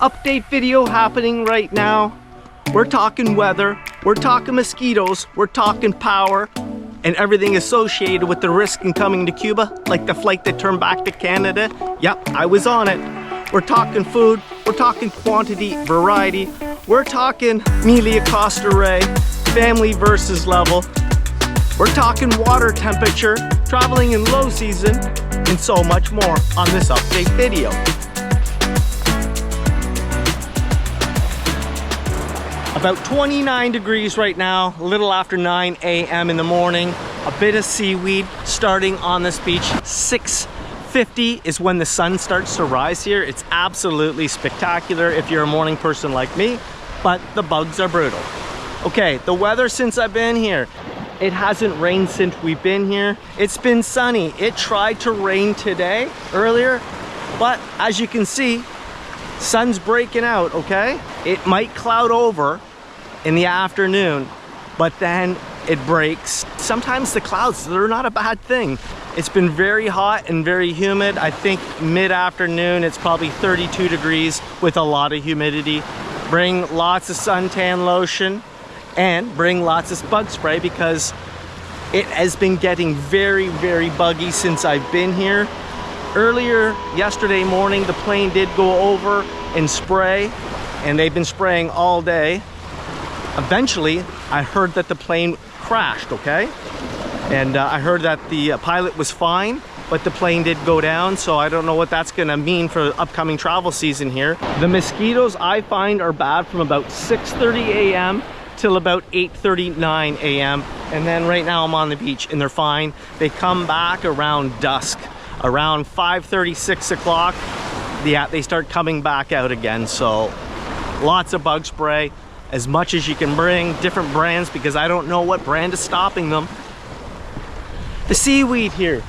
update video happening right now. We're talking weather, we're talking mosquitoes, we're talking power, and everything associated with the risk in coming to Cuba, like the flight that turned back to Canada. Yep, I was on it. We're talking food, we're talking quantity, variety, we're talking Melia Costa Rey, family versus level. We're talking water temperature, traveling in low season, and so much more on this update video. About 29 degrees right now, a little after 9 a.m. in the morning. A bit of seaweed starting on this beach. 6:50 is when the sun starts to rise here. It's absolutely spectacular if you're a morning person like me, but the bugs are brutal. Okay, the weather since I've been here. It hasn't rained since we've been here. It's been sunny. It tried to rain today, earlier, but as you can see, sun's breaking out, okay? It might cloud over in the afternoon, but then it breaks. Sometimes the clouds, they're not a bad thing. It's been very hot and very humid. I think mid-afternoon, it's probably 32 degrees with a lot of humidity. Bring lots of suntan lotion and bring lots of bug spray because it has been getting very, very buggy since I've been here. Earlier yesterday morning, the plane did go over and spray, and they've been spraying all day. Eventually, I heard that the plane crashed, okay? And I heard that the pilot was fine, but the plane did go down, so I don't know what that's gonna mean for the upcoming travel season here. The mosquitoes I find are bad from about 6:30 a.m. till about 8:39 a.m. And then right now I'm on the beach and they're fine. They come back around dusk. Around 5:30, 6 o'clock, yeah, they start coming back out again. So lots of bug spray, as much as you can bring, different brands, because I don't know what brand is stopping them. The seaweed here.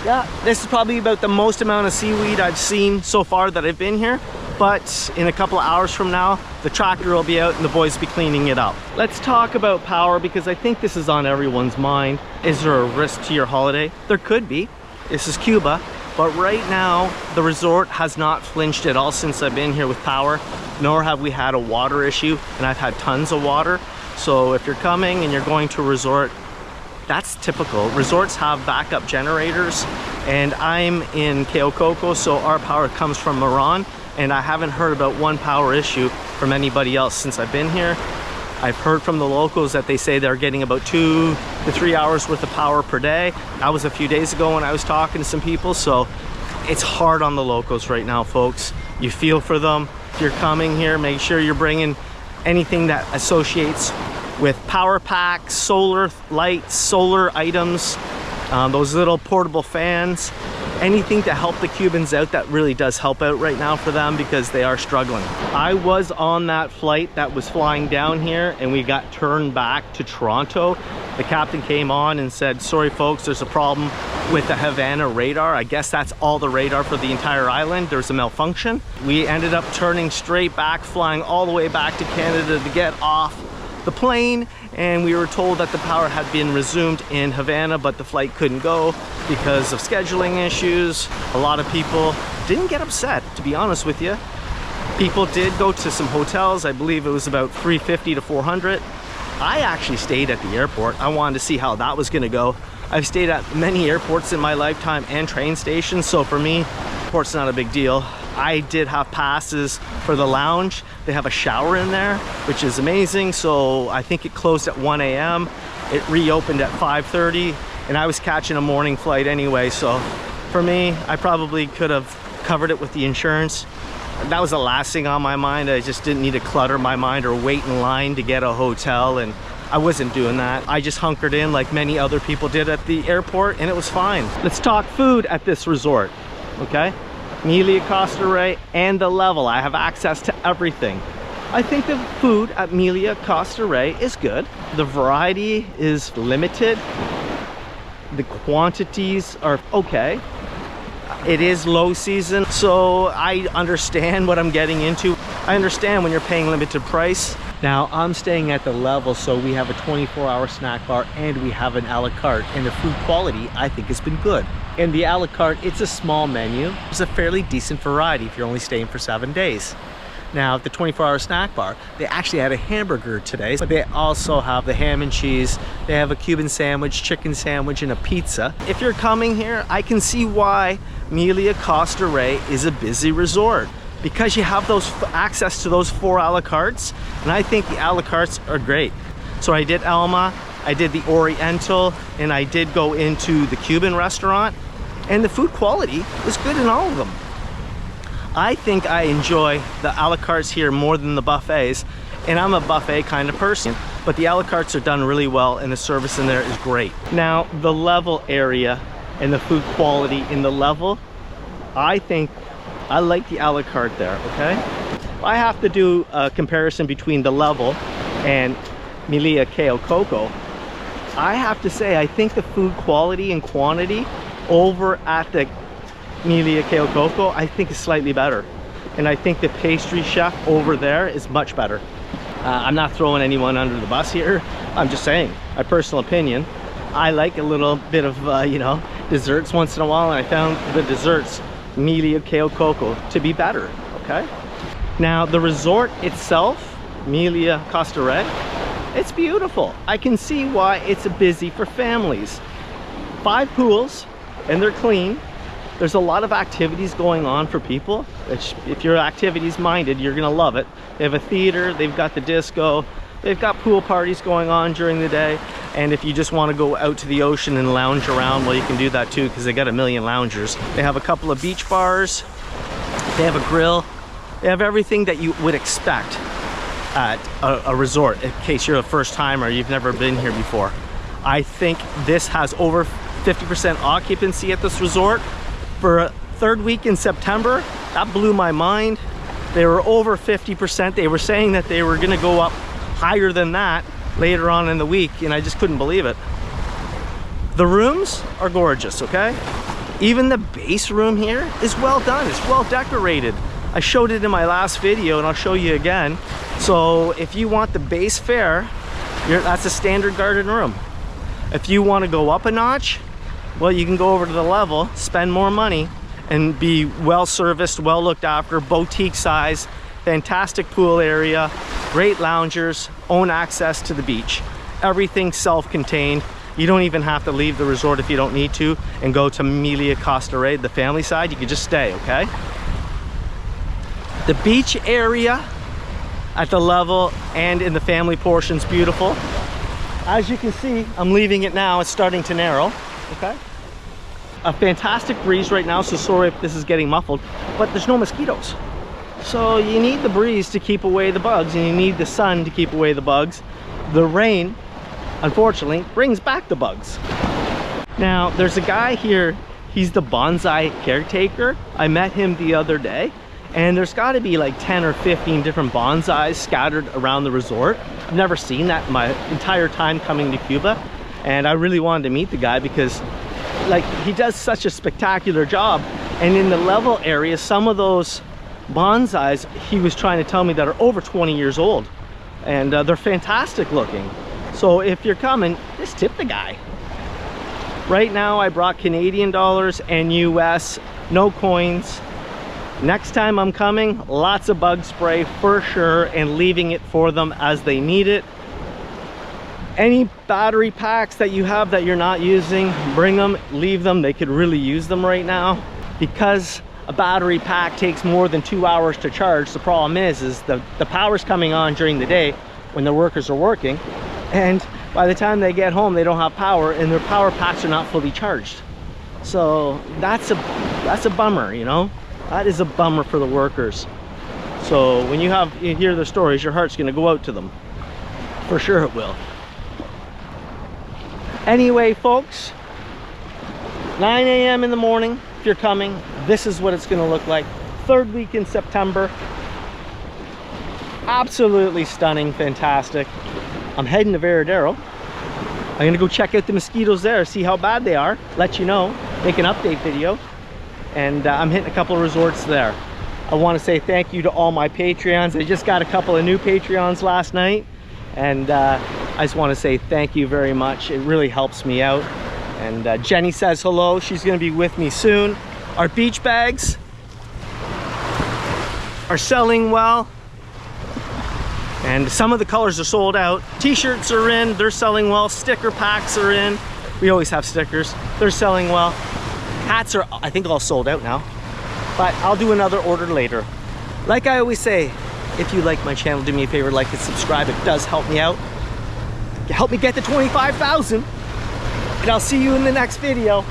Yeah, this is probably about the most amount of seaweed I've seen so far that I've been here. But in a couple of hours from now, the tractor will be out and the boys will be cleaning it up. Let's talk about power, because I think this is on everyone's mind. Is there a risk to your holiday? There could be. This is Cuba, but right now the resort has not flinched at all since I've been here with power, nor have we had a water issue, and I've had tons of water. So if you're coming and you're going to a resort, that's typical. Resorts have backup generators, and I'm in Cayo, Coco, so our power comes from Iran, and I haven't heard about one power issue from anybody else since I've been here. I've heard from the locals that they say they're getting about 2 to 3 hours worth of power per day. That was a few days ago when I was talking to some people, so it's hard on the locals right now, folks. You feel for them. If you're coming here, make sure you're bringing anything that associates with power packs, solar lights, solar items, those little portable fans, anything to help the Cubans out. That really does help out right now for them because they are struggling. I was on that flight that was flying down here and we got turned back to Toronto. The captain came on and said, sorry folks, there's a problem with the Havana radar. I guess that's all the radar for the entire island. There's a malfunction. We ended up turning straight back, flying all the way back to Canada to get off the plane, and we were told that the power had been resumed in Havana, but the flight couldn't go because of scheduling issues. A lot of people didn't get upset, to be honest with you. People did go to some hotels. I believe it was about $350 to $400. I actually stayed at the airport. I wanted to see how that was gonna go. I've stayed at many airports in my lifetime and train stations, so for me, airport's not a big deal. I did have passes for the lounge. They have a shower in there, which is amazing. So I think it closed at 1 a.m. It reopened at 5:30, and I was catching a morning flight anyway. So for me, I probably could have covered it with the insurance. That was the last thing on my mind. I just didn't need to clutter my mind or wait in line to get a hotel, and I wasn't doing that. I just hunkered in like many other people did at the airport, and it was fine. Let's talk food at this resort, okay? Melia Costa Rey and the level. I have access to everything. I think the food at Melia Costa Rey is good. The variety is limited. The quantities are okay. It is low season, so I understand what I'm getting into. I understand when you're paying limited price. Now I'm staying at the level, so we have a 24-hour snack bar and we have an a la carte, and the food quality I think has been good. In the a la carte, it's a small menu. It's a fairly decent variety if you're only staying for 7 days. Now at the 24-hour snack bar, they actually had a hamburger today, but they also have the ham and cheese. They have a Cuban sandwich, chicken sandwich, and a pizza. If you're coming here, I can see why Melia Costa Rey is a busy resort, because you have those access to those 4 a la cartes, and I think the a la cartes are great. So I did Alma, I did the Oriental, and I did go into the Cuban restaurant, and the food quality was good in all of them. I think I enjoy the a la cartes here more than the buffets, and I'm a buffet kind of person, but the a la cartes are done really well and the service in there is great. Now the level area and the food quality in the level, I think I like the a la carte there, okay? I have to do a comparison between the level and Melia Cayo Coco. I have to say I think the food quality and quantity over at the Melia Cayo Coco I think is slightly better, and I think the pastry chef over there is much better. I'm not throwing anyone under the bus here, I'm just saying my personal opinion. I like a little bit of you know, desserts once in a while, and I found the desserts Melia Cayo Coco to be better, okay? Now the resort itself, Melia Costa Rey, it's beautiful. I can see why it's busy for families. 5 pools and they're clean. There's a lot of activities going on for people. If you're activities minded, you're gonna love it. They have a theater, they've got the disco, they've got pool parties going on during the day, and if you just want to go out to the ocean and lounge around, well, you can do that too, because they got a million loungers. They have a couple of beach bars, they have a grill, they have everything that you would expect at a resort in case you're a first timer, you've never been here before. I think this has over 50% occupancy at this resort. For a 3rd week in September, that blew my mind. They were over 50%. They were saying that they were gonna go up higher than that later on in the week, and I just couldn't believe it. The rooms are gorgeous, okay? Even the base room here is well done, it's well decorated. I showed it in my last video and I'll show you again. So if you want the base fare, that's a standard garden room. If you want to go up a notch, well, you can go over to the level, spend more money, and be well serviced, well looked after, boutique size, fantastic pool area, great loungers, own access to the beach. Everything self-contained. You don't even have to leave the resort if you don't need to and go to Melia Costa Rey, the family side. You can just stay, okay? The beach area at the level and in the family portion is beautiful. As you can see, I'm leaving it now. It's starting to narrow, okay? A fantastic breeze right now, so sorry if this is getting muffled, but there's no mosquitoes. So you need the breeze to keep away the bugs, and you need the sun to keep away the bugs. The rain, unfortunately, brings back the bugs. Now, there's a guy here, he's the bonsai caretaker. I met him the other day, and there's got to be like 10 or 15 different bonsais scattered around the resort. I've never seen that in my entire time coming to Cuba, and I really wanted to meet the guy because like he does such a spectacular job. And in the level area, some of those bonsais he was trying to tell me that are over 20 years old, and they're fantastic looking. So if you're coming, just tip the guy. Right now I brought Canadian dollars and US, no coins. Next time I'm coming, lots of bug spray for sure, and leaving it for them as they need it. Any battery packs that you have that you're not using, bring them, leave them. They could really use them right now. Because a battery pack takes more than 2 hours to charge, the problem is the power's coming on during the day when the workers are working, and by the time they get home they don't have power, and their power packs are not fully charged. So that's a bummer, you know. That is a bummer for the workers. So when you hear their stories, your heart's gonna go out to them. For sure it will. Anyway, folks, 9 a.m. in the morning, if you're coming, this is what it's gonna look like. 3rd week in September. Absolutely stunning, fantastic. I'm heading to Veradero. I'm gonna go check out the mosquitoes there, see how bad they are, let you know, make an update video. And I'm hitting a couple of resorts there. I want to say thank you to all my Patreons. I just got a couple of new Patreons last night, and I just want to say thank you very much. It really helps me out. And Jenny says hello. She's going to be with me soon. Our beach bags are selling well. And some of the colors are sold out. T-shirts are in, they're selling well. Sticker packs are in. We always have stickers. They're selling well. Hats are, I think, all sold out now. But I'll do another order later. Like I always say, if you like my channel, do me a favor, like and subscribe. It does help me out. Help me get to 25,000. And I'll see you in the next video.